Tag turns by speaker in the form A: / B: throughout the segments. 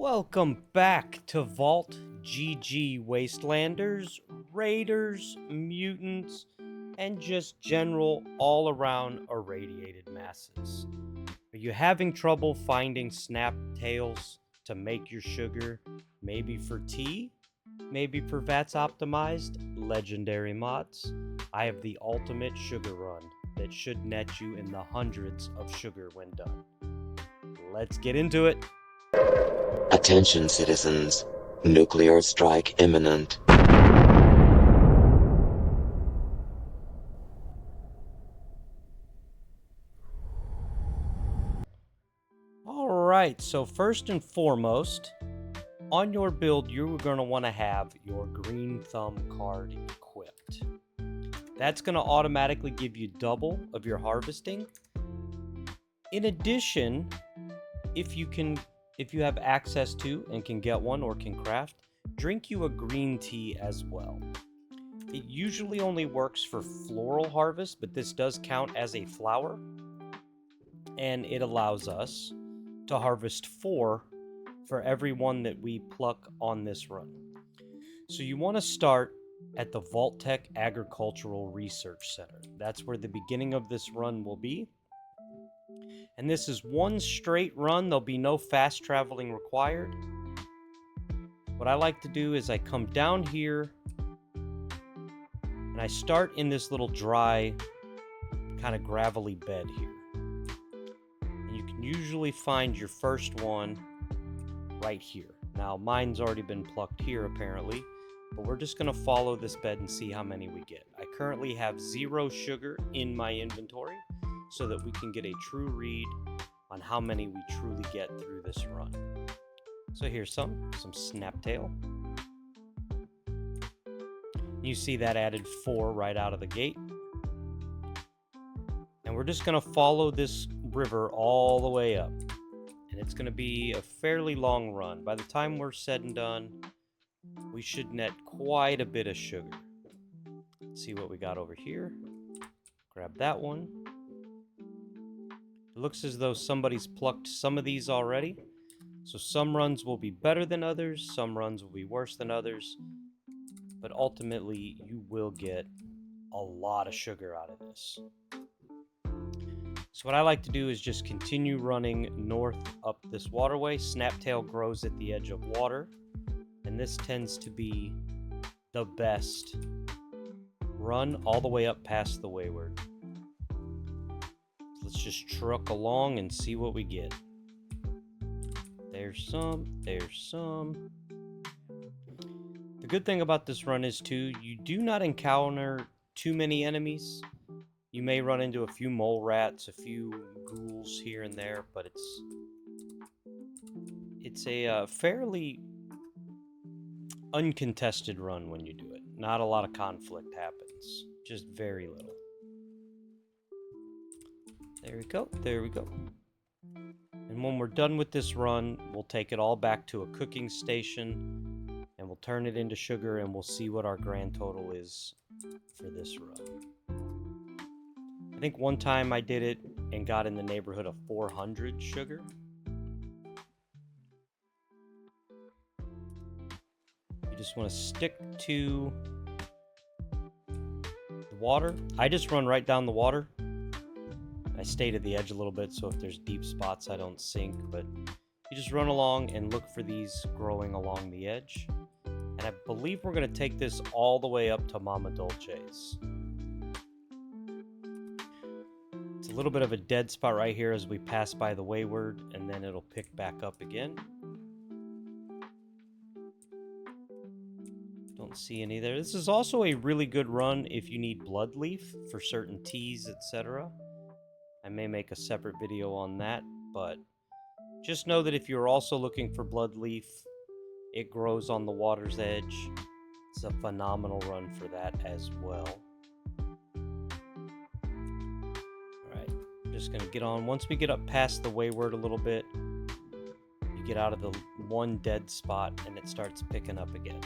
A: Welcome back to Vault GG Wastelanders, Raiders, Mutants, and just general all-around irradiated masses. Are you having trouble finding snaptails to make your sugar? Maybe for tea? Maybe for VATS optimized? Legendary mods? I have the ultimate sugar run that should net you in the hundreds of sugar when done. Let's get into it.
B: Attention citizens, nuclear strike imminent.
A: Alright, so first and foremost, on your build you're going to want to have your green thumb card equipped. That's going to automatically give you double of your harvesting. In addition, if you have access to and can get one or can craft, drink you a green tea as well. It usually only works for floral harvest, but this does count as a flower, and it allows us to harvest 4 for every one that we pluck on this run. So you want to start at the Vault-Tec Agricultural Research Center. That's where the beginning of this run will be. And this is one straight run. There'll be no fast traveling required. What I like to do is I come down here and I start in this little dry, kind of gravelly bed here. And you can usually find your first one right here. Now mine's already been plucked here apparently, but we're just going to follow this bed and see how many we get. I currently have 0 sugar in my inventory, so that we can get a true read on how many we truly get through this run. So here's some Snaptail. You see that added 4 right out of the gate. And we're just going to follow this river all the way up. And it's going to be a fairly long run. By the time we're said and done, we should net quite a bit of sugar. Let's see what we got over here. Grab that one. It looks as though somebody's plucked some of these already. So some runs will be better than others, some runs will be worse than others. But ultimately, you will get a lot of sugar out of this. So what I like to do is just continue running north up this waterway. Snaptail grows at the edge of water. And this tends to be the best run all the way up past the Wayward. Let's just truck along and see what we get. There's some. The good thing about this run is too, you do not encounter too many enemies. You may run into a few mole rats, a few ghouls here and there, but it's a fairly uncontested run when you do it. Not a lot of conflict happens, just very little. There we go. And when we're done with this run, we'll take it all back to a cooking station and we'll turn it into sugar and we'll see what our grand total is for this run. I think one time I did it and got in the neighborhood of 400 sugar. You just want to stick to the water. I just run right down the water. I stayed at the edge a little bit, so if there's deep spots, I don't sink, but you just run along and look for these growing along the edge. And I believe we're going to take this all the way up to Mama Dolce's. It's a little bit of a dead spot right here as we pass by the Wayward, and then it'll pick back up again. Don't see any there. This is also a really good run if you need blood leaf for certain teas, etc. I may make a separate video on that, but just know that if you're also looking for blood leaf, it grows on the water's edge. It's a phenomenal run for that as well. Alright, I'm just going to get on. Once we get up past the Wayward a little bit, you get out of the one dead spot and it starts picking up again.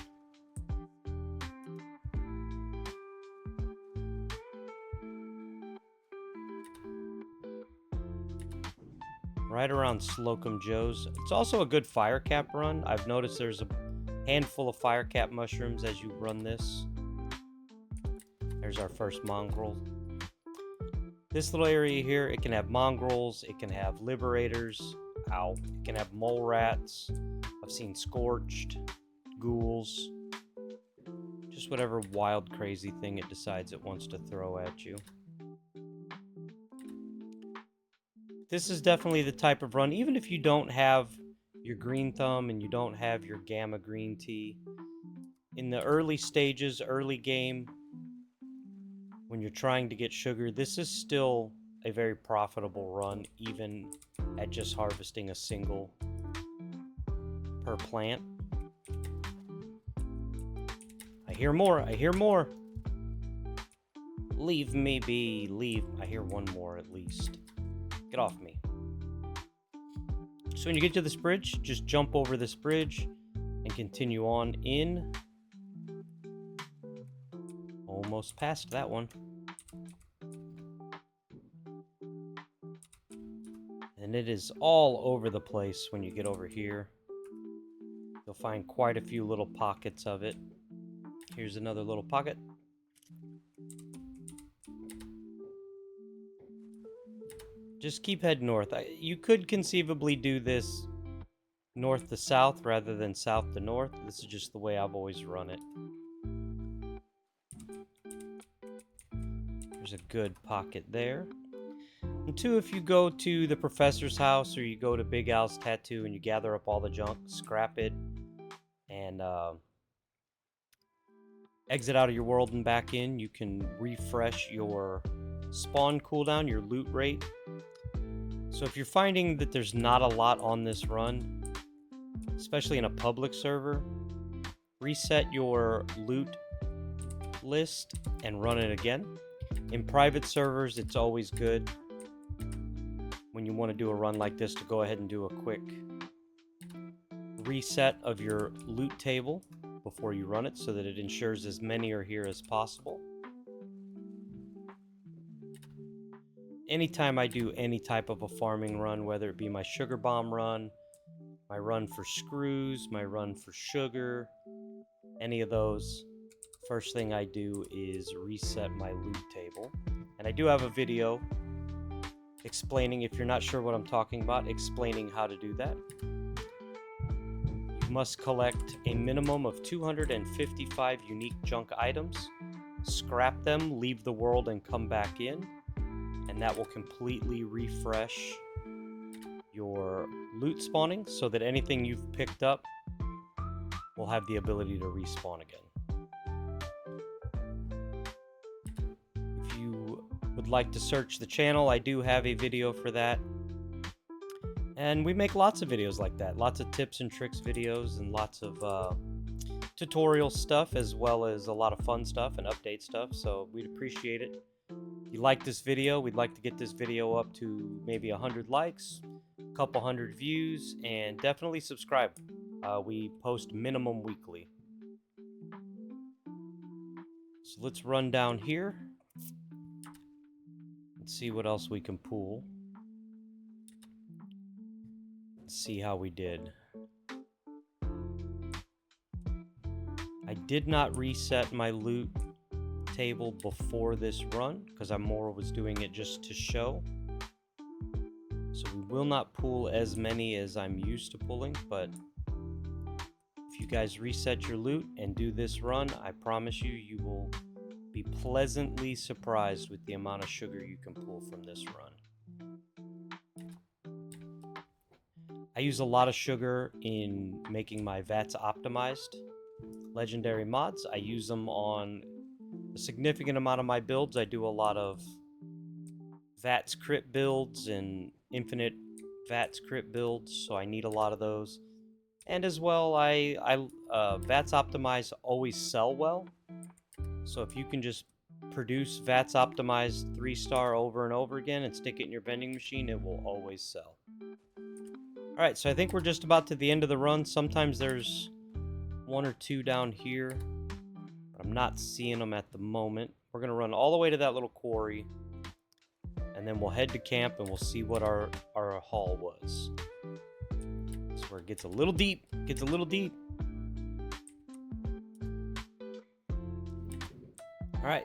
A: right around Slocum Joe's. It's also a good fire cap run. I've noticed there's a handful of fire cap mushrooms as you run this. There's our first mongrel. This little area here, it can have mongrels, it can have liberators, ow, it can have mole rats. I've seen scorched, ghouls, just whatever wild, crazy thing it decides it wants to throw at you. This is definitely the type of run, even if you don't have your green thumb and you don't have your gamma green tea. In the early stages, early game, when you're trying to get sugar, this is still a very profitable run, even at just harvesting a single per plant. I hear more, I hear more. Leave me be, leave. I hear one more at least. Get off me. So when you get to this bridge, just jump over this bridge and continue on in. Almost past that one. And it is all over the place when you get over here. You'll find quite a few little pockets of it. Here's another little pocket. Just keep heading north. You could conceivably do this north to south rather than south to north. This is just the way I've always run it. There's a good pocket there. And two, if you go to the professor's house or you go to Big Al's Tattoo and you gather up all the junk, scrap it, and exit out of your world and back in, you can refresh your spawn cooldown, your loot rate. So if you're finding that there's not a lot on this run, especially in a public server, reset your loot list and run it again. In private servers, it's always good when you want to do a run like this to go ahead and do a quick reset of your loot table before you run it so that it ensures as many are here as possible. Anytime I do any type of a farming run, whether it be my sugar bomb run, my run for screws, my run for sugar, any of those, first thing I do is reset my loot table. And I do have a video explaining, if you're not sure what I'm talking about, explaining how to do that. You must collect a minimum of 255 unique junk items, scrap them, leave the world, and come back in. And that will completely refresh your loot spawning so that anything you've picked up will have the ability to respawn again. If you would like to search the channel, I do have a video for that. And we make lots of videos like that, lots of tips and tricks videos and lots of tutorial stuff, as well as a lot of fun stuff and update stuff, so we'd appreciate it. If you like this video, we'd like to get this video up to maybe 100 likes, a couple hundred views, and definitely subscribe. We post minimum weekly. So let's run down here and see what else we can pull. See how we did. I did not reset my loot table before this run because I more was doing it just to show. So we will not pull as many as I'm used to pulling, but if you guys reset your loot and do this run, I promise you, you will be pleasantly surprised with the amount of sugar you can pull from this run. I use a lot of sugar in making my VATS optimized legendary mods. I use them on a significant amount of my builds. I do a lot of VATS crit builds and infinite VATS crit builds, so I need a lot of those. And as well, VATS optimized always sell well. So if you can just produce VATS optimized 3-star over and over again and stick it in your vending machine, it will always sell. Alright, so I think we're just about to the end of the run. Sometimes there's one or two down here, but I'm not seeing them at the moment. We're going to run all the way to that little quarry, and then we'll head to camp and we'll see what our haul was. That's where it gets a little deep. All right,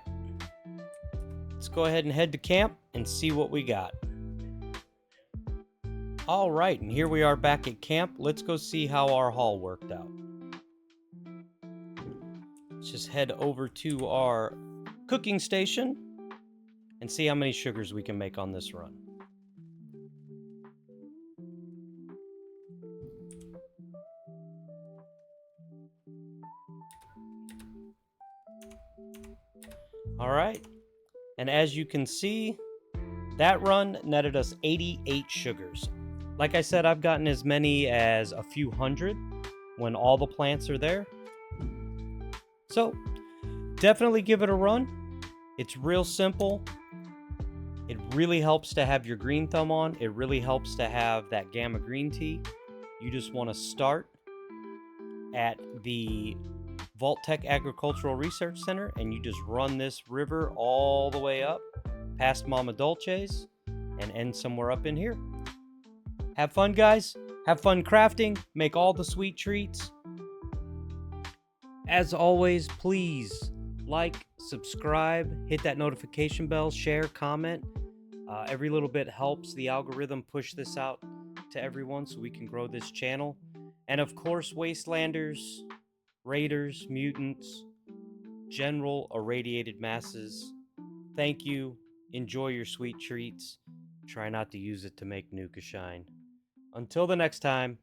A: let's go ahead and head to camp and see what we got. All right, and here we are back at camp. Let's go see how our haul worked out. Let's just head over to our cooking station and see how many sugars we can make on this run. All right, and as you can see, that run netted us 88 sugars. Like I said, I've gotten as many as a few hundred when all the plants are there. So definitely give it a run. It's real simple. It really helps to have your green thumb on. It really helps to have that gamma green tea. You just want to start at the Vault-Tec Agricultural Research Center and you just run this river all the way up past Mama Dolce's and end somewhere up in here. Have fun, guys. Have fun crafting. Make all the sweet treats. As always, please like, subscribe, hit that notification bell, share, comment. Every little bit helps the algorithm push this out to everyone so we can grow this channel. And of course, Wastelanders, Raiders, Mutants, General Irradiated Masses, thank you. Enjoy your sweet treats. Try not to use it to make Nuka shine. Until the next time,